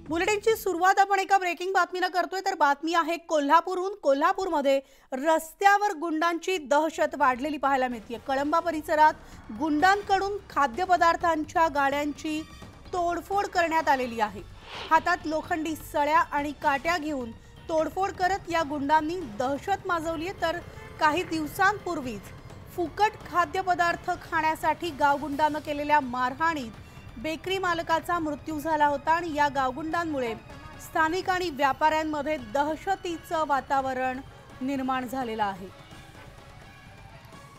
बुलेटिनची सुरुवात आपण एका ब्रेकिंग बातमीने करतोय तर बातमी आहे कोल्हापूरहून। कोल्हापूरमध्ये रस्त्यावर गुंडांची दहशत वाढलेली पाहायला मिळते। कळंबा परिसरात गुंडांकडून खाद्यपदार्थांच्या गाड्यांची तोडफोड करण्यात आलेली आहे। हातात लोखंडी सळ्या आणि काट्या घेऊन तोडफोड करत या गुंडांनी दहशत माजवली आहे। तर काही दिवसांपूर्वीच फुकट खाद्यपदार्थ खाण्यासाठी गावगुंडांना केलेल्या मारहाणीत बेकरी मालकाचा मृत्यू झाला होता आणि या गावगुंडांमुळे स्थानिक आणि व्यापाऱ्यांमध्ये दहशतीचं वातावरण निर्माण झालेलं आहे।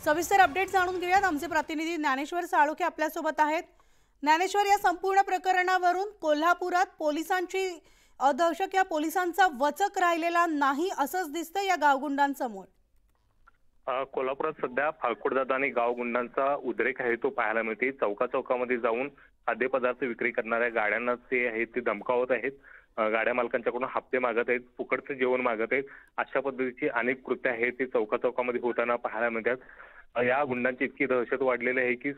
सविस्तर अपडेट जाणून घेऊयात। आमचे प्रतिनिधी ज्ञानेश्वर साळोखे आपल्या सोबत आहेत। ज्ञानेश्वर, या संपूर्ण प्रकरणावरून कोल्हापुरात पोलिसांची दहशत या पोलिसांचा वचक राहिलेला नाही असंच दिसतं या गावगुंडांसमोर। कोल्हापुरात सध्या फाळकुडदादा आणि गावगुंडांचा उद्रेक आहे तो पाहायला मिळते। चौकामध्ये जाऊन खाद्यपदार्थ विक्री करणाऱ्या गाड्यांना ते आहेत ते धमकावत आहेत। गाड्या मालकांच्याकडून हप्ते मागत आहेत, फुकटचं जेवण मागत आहेत। अशा पद्धतीची अनेक कृत्य आहेत ते चौकामध्ये होताना पाहायला मिळतात। या गुंडांची इतकी दहशत वाढलेली आहे की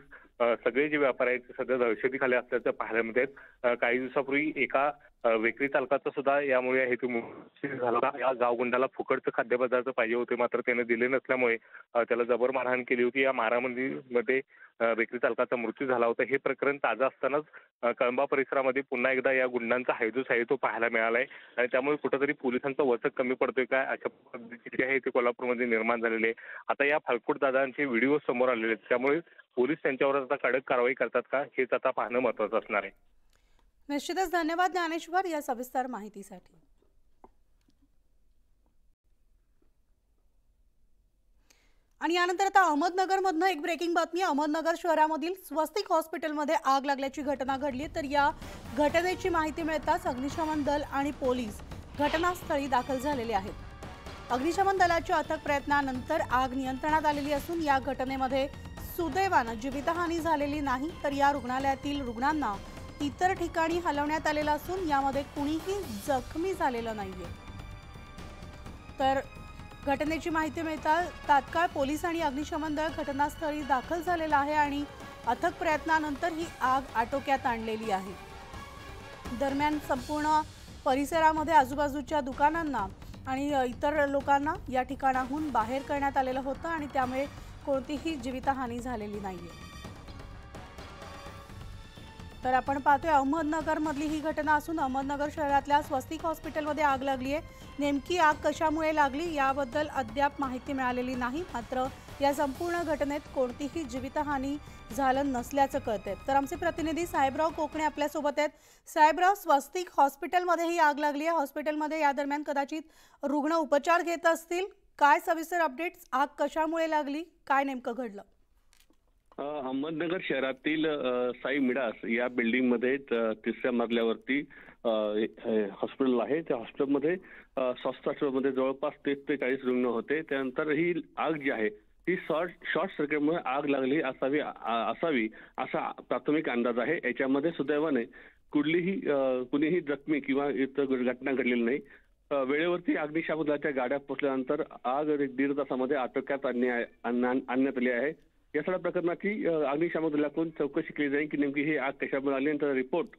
सगळे जे व्यापारी आहेत ते सध्या दहशतीखाली असल्याचं पाहायला मिळतात। काही दिवसापूर्वी एका बेकरी चालकाचा सुद्धा यामुळे हे मृत्यू झाला। या गावगुंडाला फुकटचे खाद्यपदार्थ पाहिजे होते, मात्र त्याने दिले नसल्यामुळे त्याला जबर मारहाण केली होती। या मारामारीमध्ये बेकरी चालकाचा मृत्यू झाला होता। हे प्रकरण ताजं असतानाच कळंबा परिसरामध्ये पुन्हा एकदा या गुंडांचा हैदूस आहे तो पाहायला मिळालाय आणि त्यामुळे कुठेतरी पोलिसांचा वचक कमी पडतोय काय अशा पद्धतीची आहे ते कोल्हापूरमध्ये निर्माण झालेले आहे। आता या फाळकुड दादांचे व्हिडिओ समोर आलेले आहेत, त्यामुळे पोलीस त्यांच्यावर आता कडक कारवाई करतात का हेच आता पाहणं महत्त्वाचं असणार आहे। निश्चितच धन्यवाद ज्ञानेश्वर या सविस्तर माहितीसाठी। आणि यानंतर आता अहमदनगरमधून एक ब्रेकिंग बातमी। अहमदनगर शहरामधील स्वस्तिक हॉस्पिटलमध्ये आग लागल्याची घटना घडली। तर या घटनेची माहिती मिळताच अग्निशमन दल आणि पोलीस घटनास्थळी दाखल झालेले आहेत। अग्निशमन दलाच्या अथक प्रयत्नानंतर आग नियंत्रणात आलेली असून या घटनेमध्ये सुदैवाने जीवितहानी झालेली नाही। तर या रुग्णालयातील रुग्णांना इतर ठिकाणी हलवण्यात आलेलं असून यामध्ये कुणीही जखमी झालेलं नाहीये। तर घटनेची माहिती मिळताच तात्काळ पोलीस आणि अग्निशमन दल घटनास्थळी दाखल झालेला आहे आणि अथक प्रयत्नानंतर ही आग आटोक्यात आणलेली आहे। दरम्यान संपूर्ण परिसरामध्ये आजूबाजूच्या दुकानांना आणि इतर लोकांना या ठिकाणाहून बाहेर करण्यात आलेलं होतं आणि त्यामुळे कोणतीही जीवितहानी झालेली नाहीये। तर आपण पाहतोय अहमदनगरमधली ही घटना असून अहमदनगर शहरातल्या स्वस्तिक हॉस्पिटलमध्ये आग लागली आहे। नेमकी आग कशामुळे लागली याबद्दल अद्याप माहिती मिळालेली नाही, मात्र या संपूर्ण घटनेत कोणतीही जीवितहानी झालं नसल्याचं कळतंय। तर आमचे प्रतिनिधी साहेबराव कोकणे आपल्या सोबत आहेत। साहेबराव, स्वस्तिक हॉस्पिटलमध्ये ही आग लागली आहे। हॉस्पिटलमध्ये या दरम्यान कदाचित रुग्ण उपचार घेत असतील। काय सविस्तर अपडेट्स, आग कशामुळे लागली, काय नेमकं घडलं? अहमदनगर शहरातील साई मिडास या बिल्डिंग मध्ये तिसऱ्या मजल्यावरती हॉस्पिटल आहे। त्या हॉस्पिटलमध्ये स्वस्त हॉस्पिटलमध्ये जवळपास 30 ते 40 रुग्ण होते। त्यानंतर ही आग जी आहे ती शॉर्ट सर्किटमुळे आग लागली असावी असा प्राथमिक अंदाज आहे। याच्यामध्ये सुदैवाने कुणीही जखमी किंवा इतर घटना घडलेली नाही। वेळेवरती अग्निशमन दलाच्या गाड्या पोहोचल्यानंतर आग 1.5 तासामध्ये आटोक्यात आणण्यात आली आहे। या सगळ्या प्रकरणाची अग्निशमन दलाकडून चौकशी केली जाईल की नेमकी ही आग कशामुळे आली आणि रिपोर्ट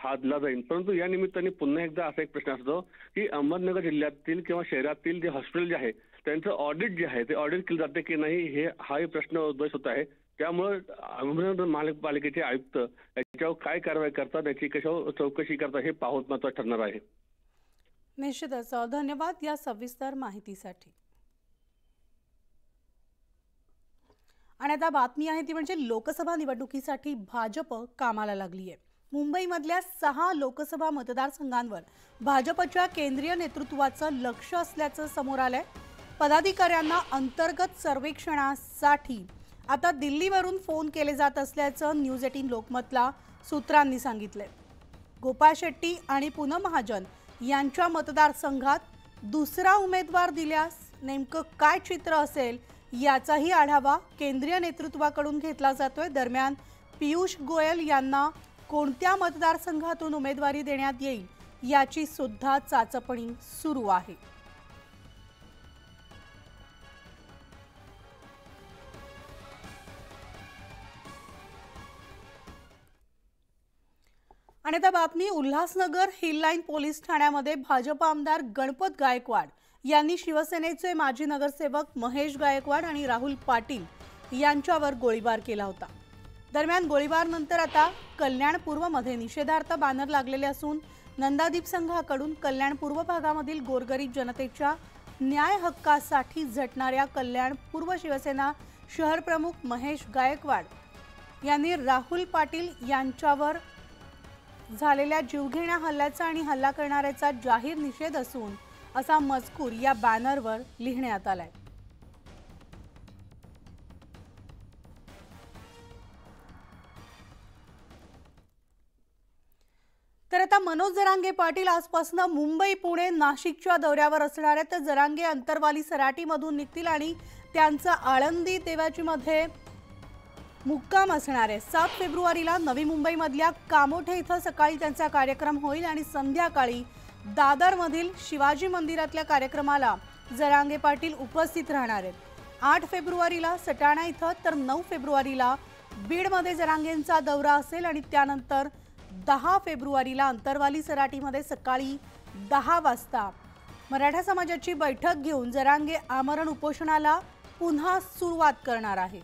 हा दिला जाईल। परंतु या निमित्ताने पुन्हा एकदा असा एक प्रश्न असतो की अहमदनगर जिल्ह्यातील किंवा शहरातील जे हॉस्पिटल जे आहे त्यांचं ऑडिट जे आहे ते ऑडिट केलं जाते की नाही हाही प्रश्न उद्भवत होत आहे। त्यामुळे अहमदनगर महानगरपालिकेचे आयुक्त याच्यावर काय कारवाई करतात, याची कशावर चौकशी करतात हे पाहत महत्त्वाचं ठरणार आहे। निश्चितच धन्यवाद या सविस्तर माहितीसाठी। आणि आता बातमी आहे ती म्हणजे लोकसभा निवडणुकीसाठी भाजप कामाला लागली आहे। मुंबईमधल्या 6 लोकसभा मतदारसंघांवर भाजपच्या केंद्रीय नेतृत्वाचं लक्ष असल्याचं समोर आलंय। पदाधिकाऱ्यांना अंतर्गत सर्वेक्षणासाठी आता दिल्लीवरून फोन केले जात असल्याचं न्यूज 18 लोकमतला सूत्रांनी सांगितलंय। गोपाळ शेट्टी आणि पूनम महाजन यांच्या मतदारसंघात दुसरा उमेदवार दिल्यास नेमकं काय चित्र असेल याचाही आढावा केंद्रीय नेतृत्वाकडून घेतला जातोय। दरम्यान पियुष गोयल यांना कोणत्या मतदारसंघातून उमेदवारी देण्यात येईल याची सुद्धा चाचपणी सुरू आहे। आणि आता बातमी उल्हासनगर हिल लाईन पोलीस ठाण्यामध्ये भाजप आमदार गणपत गायकवाड यांनी शिवसेनेचे माजी नगरसेवक महेश गायकवाड आणि राहुल पाटील यांच्यावर गोळीबार केला होता। दरम्यान गोळीबारनंतर आता कल्याण पूर्वमध्ये निषेधार्थ बॅनर लागलेले असून नंदादीप संघाकडून कल्याण पूर्व भागामधील गोरगरीब जनतेच्या न्याय हक्कासाठी झटणाऱ्या कल्याण पूर्व शिवसेना शहर प्रमुख महेश गायकवाड यांनी राहुल पाटील यांच्यावर झालेल्या जीवघेण्या हल्ल्याचा आणि हल्ला करणाऱ्याचा जाहीर निषेध असून असा मजकूर या बॅनरवर लिहिण्यात आलाय। तर आता मनोज जरांगे पाटील आजपासून मुंबई पुणे नाशिकच्या दौऱ्यावर असणार आहेत। तर जरांगे अंतरवाली सराटीमधून निघतील आणि त्यांचा आळंदी देवाचीमध्ये मुक्काम असणार आहे। 7 फेब्रुवारीला नवी मुंबईमधल्या कामोठे इथं सकाळी त्यांचा कार्यक्रम होईल आणि संध्याकाळी दादरमधील शिवाजी मंदिरातल्या कार्यक्रमाला जरांगे पाटील उपस्थित राहणार आहेत। 8 फेब्रुवारीला सटाणा इथं तर 9 फेब्रुवारीला बीडमध्ये जरांगेंचा दौरा असेल आणि त्यानंतर 10 फेब्रुवारीला अंतरवाली सराटीमध्ये सकाळी 10 वाजता मराठा समाजाची बैठक घेऊन जरांगे आमरण उपोषणाला पुन्हा सुरुवात करणार आहे।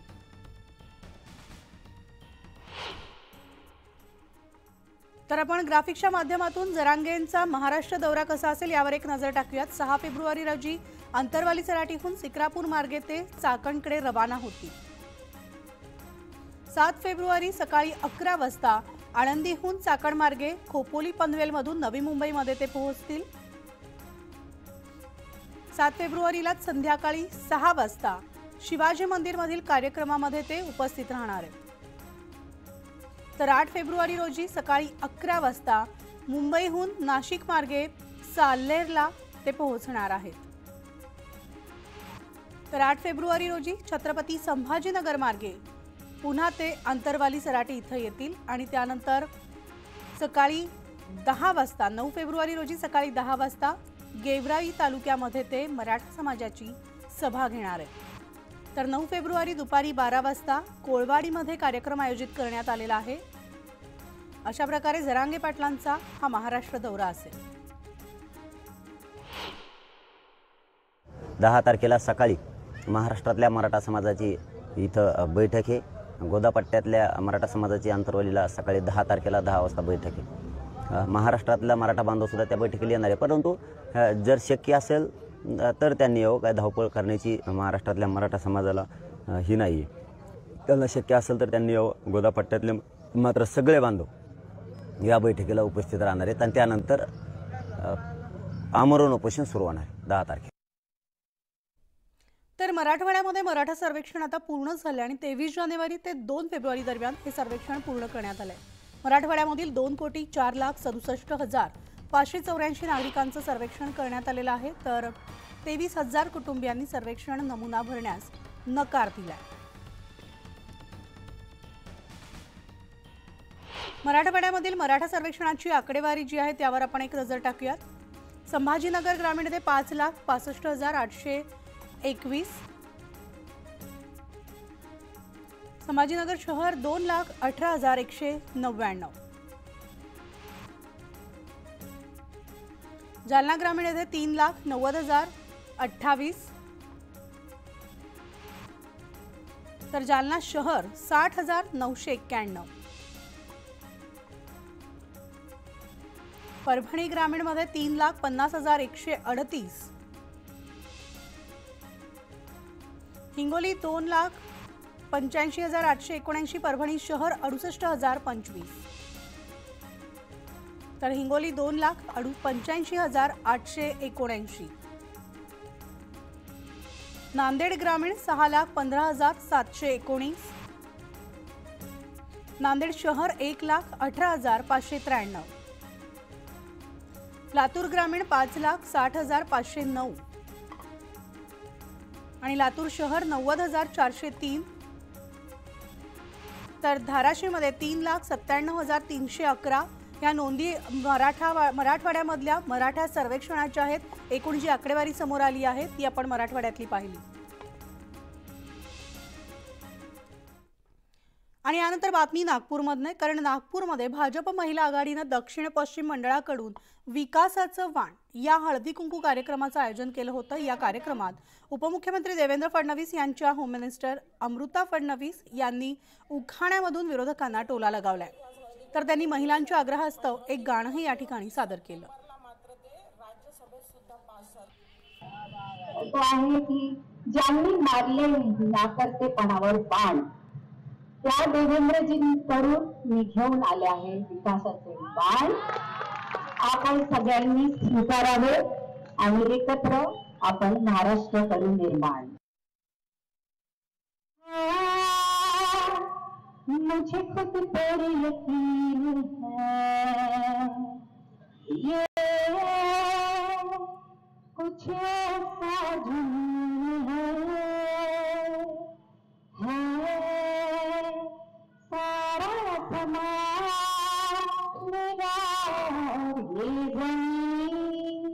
तर आपण ग्राफिक्सच्या माध्यमातून जरांगेंचा महाराष्ट्र दौरा कसा असेल यावर एक नजर टाकूयात। 6 फेब्रुवारी रोजी अंतरवाली सराटीहून सिक्रापूर मार्गे ते चाकणकडे रवाना होतील। 7 फेब्रुवारी सकाळी 11 वाजता आळंदीहून चाकण मार्गे खोपोली पनवेलमधून नवी मुंबईमध्ये ते पोहोचतील। 7 फेब्रुवारीला संध्याकाळी 6 वाजता शिवाजी मंदिरमधील कार्यक्रमामध्ये ते उपस्थित राहणार आहेत। तर 8 फेब्रुवारी रोजी सकाळी 11 वाजता मुंबईहून नाशिक मार्गे साल्हेरला ते पोहोचणार आहेत। तर 8 फेब्रुवारी रोजी छत्रपती संभाजीनगर मार्गे पुन्हा ते अंतरवाली सराटी इथं येतील आणि त्यानंतर सकाळी 10 वाजता 9 फेब्रुवारी रोजी सकाळी 10 वाजता गेवराई तालुक्यामध्ये ते मराठा समाजाची सभा घेणार आहेत। तर 9 फेब्रुवारी दुपारी 12 वाजता कोळवाडीमध्ये कार्यक्रम आयोजित करण्यात आलेला आहे। अशा प्रकारे जरांगे पाटलांचा हा महाराष्ट्र दौरा असेल। 10 तारखेला सकाळी महाराष्ट्रातल्या मराठा समाजाची इथं बैठक आहे। गोदापट्ट्यातल्या मराठा समाजाची अंतरवालीला सकाळी 10 तारखेला 10 वाजता बैठक आहे। महाराष्ट्रातला मराठा बांधव सुद्धा त्या बैठकीला येणार आहे, परंतु जर शक्य असेल तर त्यांनी येऊ। काय धावपळ करण्याची महाराष्ट्रातल्या मराठा समाजाला ही नाही आहे। त्यांना शक्य असेल तर त्यांनी येऊ। गोदापट्ट्यातले मात्र सगळे बांधव या बैठकीला उपस्थित राहणार आहेत आणि त्यानंतर आमरण उपोषण सुरू होणार आहे 10 तारखेला। तर मराठवाड्यामध्ये मराठा सर्वेक्षण आता पूर्ण झाले आणि 23 जानेवारी ते 2 फेब्रुवारी दरम्यान हे सर्वेक्षण पूर्ण करण्यात आले। मराठवाड्यामधील 2,04,67,584 नागरिकांचं सर्वेक्षण करण्यात आलेलं आहे। तर 23,000 कुटुंबियांनी सर्वेक्षण नमुना भरण्यास नकार दिलाय। मराठवाड्यामधील मराठा सर्वेक्षणाची आकडेवारी जी आहे त्यावर आपण एक नजर टाकूयात। संभाजीनगर ग्रामीणमध्ये 5,65,821, संभाजीनगर शहर 2,18,199, जालना ग्रामीणमध्ये 3,90,028, तर जालना शहर 60,991, परभणी ग्रामीणमध्ये 3,50,138, हिंगोली 2,85,879, परभणी शहर 68,025, तर हिंगोली 2,85,879, नांदेड ग्रामीण 6,15,719, नांदेड शहर 1,18,593, लातूर ग्रामीण 5,60,509 आणि लातूर शहर 90,403, तर धाराशिवमध्ये 3,97,311 या नोंदी मराठवाड्यामधल्या मराठा सर्वेक्षणाच्या आहेत। एकूण जी आकडेवारी समोर आली आहे ती आपण मराठवाड्यातली पाहिली। आणि यानंतर बातमी नागपूरमधनं, कारण नागपूरमध्ये भाजप महिला आघाडीनं दक्षिण पश्चिम मंडळाकडून विकासाचं वाण या हळदी कुंकू कार्यक्रमाचं आयोजन केलं होतं। या कार्यक्रमात उपमुख्यमंत्री देवेंद्र फडणवीस यांच्या होम मिनिस्टर अमृता फडणवीस यांनी उखाण्यामधून विरोधकांना टोला लगावलाय, तर त्यांनी महिलांच्या आग्रहास्तव एक गाणंही या ठिकाणी सादर केलं। आहे की ज्यांनी मारले नाकर्तेपणावर बाण त्या देवेंद्रजींकडून मी घेऊन आले आहे विकासाचे बाण। आपण सगळ्यांनी स्वीकारावे आणि एकत्र आपण महाराष्ट्र करून निर्माण। मुझे खुद पर यकीन है ये कुछ ऐसा जुनून है सारा समाज मेरा ये जमीन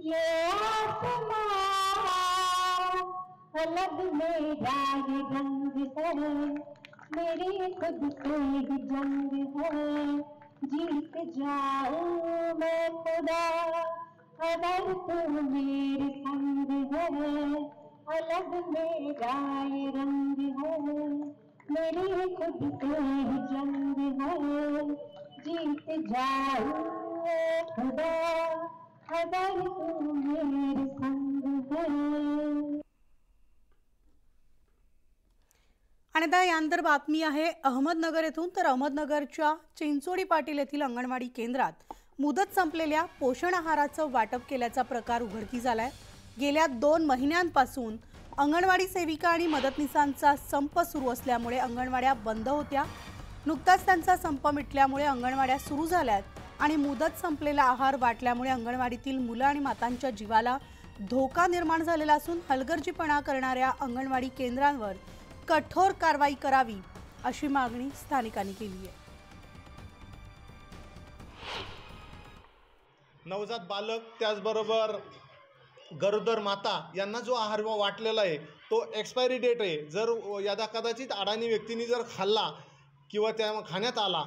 ये आसमां अलग मेरा ये रंग है मेरी खुद से ही जंग है जीत जाऊं मैं खुदा अगर तू मेरे संग है अलग मेरा ये रंग है मेरी खुद से ही जंग है जीत जाऊं मैं खुदा अगर तू मेरे संग है। आणि आता यानंतर बातमी आहे अहमदनगर येथून, तर अहमदनगरच्या चिंचोडी पाटील येथील अंगणवाडी केंद्रात मुदत संपलेल्या पोषण आहाराचं वाटप केल्याचा प्रकार उघडकीस आलाय। गेल्या 2 महिन्यांपासून अंगणवाडी सेविका आणि मदतनीसांचा संप सुरू असल्यामुळे अंगणवाड्या बंद होत्या। नुकताच त्यांचा संप मिटल्यामुळे अंगणवाड्या सुरू झाल्यात आणि मुदत संपलेला आहार वाटल्यामुळे अंगणवाडीतील मुलं आणि मातांच्या जीवाला धोका निर्माण झालेला असून हलगर्जीपणा करणाऱ्या अंगणवाडी केंद्रांवर कठोर कारवाई करावी अशी मागणी स्थानिकांनी केली आहे। नवजात बालक त्याचबरोबर गरोदर माता यांना जो आहार वाटलेला आहे तो एक्सपायरी डेट आहे। जर यदा कदाचित अडाणी व्यक्तीने जर खाल्ला किंवा त्या खाण्यात आला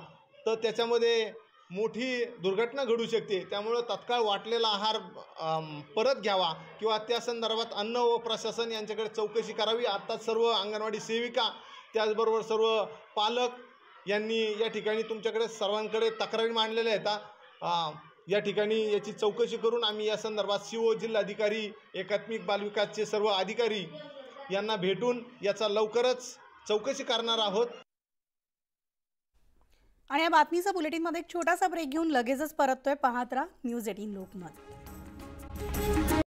तर त्याच्यामध्ये मोठी दुर्घटना घडू शकते। त्यामुळे तत्काळ वाटलेला आहार परत घ्यावा किंवा त्या संदर्भात अन्न व प्रशासन यांच्याकडे चौकशी करावी। आत्ताच सर्व अंगणवाडी सेविका त्याचबरोबर सर्व पालक यांनी या ठिकाणी तुमच्याकडे सर्वांकडे तक्रारी मांडलेल्या आहेत। या ठिकाणी याची चौकशी करून आम्ही या संदर्भात सीओ जिल्हाधिकारी एकात्मिक बालविकासचे सर्व अधिकारी यांना भेटून याचा लवकरच चौकशी करणार आहोत। आणि या बातमीचा बुलेटिनमध्ये एक छोटासा ब्रेक घेऊन लगेचच परततोय। पाहत राहा न्यूज 18 लोकमत।